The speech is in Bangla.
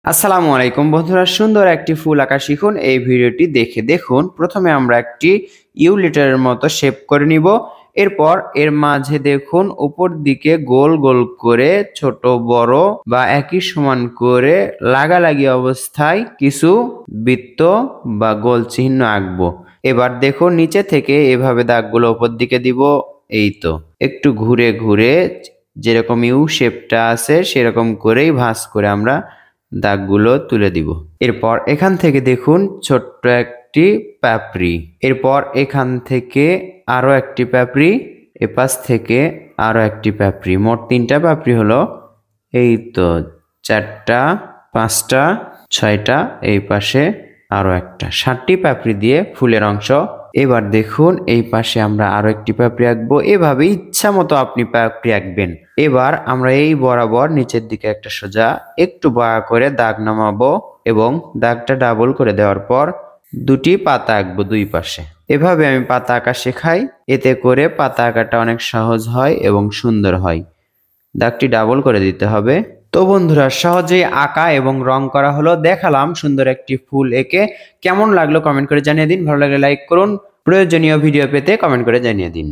আসসালামু আলাইকুম বন্ধুরা, সুন্দর একটি ফুল আঁকা শিখুন। এই ভিডিওটি দেখে দেখুন। প্রথমে আমরা একটি ইউ লেটারের মতো শেপ করে নিব। এরপর এর মাঝে দেখুন উপর দিকে গোল গোল করে ছোট বড় বা একই সমান করে লাগালাগি অবস্থায় কিছু বৃত্ত বা গোল চিহ্ন আঁকবো। এবার দেখুন নিচে থেকে এভাবে দাগগুলো উপর দিকে দিব। এই তো একটু ঘুরে ঘুরে যেরকম ইউ শেপটা আছে সেরকম করেই ভাঁজ করে আমরা দাগগুলো তুলে দিব। এরপর এখান থেকে দেখুন ছোট্ট একটি পাপড়ি, এরপর এখান থেকে আরো একটি পাপড়ি, এপাশ থেকে আরো একটি পাপড়ি, মোট 3টা পাপড়ি হলো। এই তো 4টা 5টা 6টা, এই পাশে আরো একটা, 7টি পাপড়ি দিয়ে ফুলের অংশ। এবার দেখুন এই পাশে আমরা আরো একটি পাপড়ি আঁকবো। এভাবে ইচ্ছা মতো আপনি পাপড়ি আঁকবেন। এবার আমরা এই বরাবর নিচের দিকে একটা সোজা একটু বাঁকা করে দাগ নামাবো এবং দাগটা ডাবল করে দেওয়ার পর দুটি পাতা আঁকবো দুই পাশে। এভাবে আমি পাতা আঁকা শেখাই, এতে করে পাতা আঁকাটা অনেক সহজ হয় এবং সুন্দর হয়। দাগটি ডাবল করে দিতে হবে। তো বন্ধুরা, সহজেই আঁকা এবং রং করা হলো, দেখালাম সুন্দর একটি ফুল এঁকে। কেমন লাগলো কমেন্ট করে জানিয়ে দিন। ভালো লাগলে লাইক করুন। প্রয়োজনীয় ভিডিও পেতে কমেন্ট করে জানিয়ে দিন।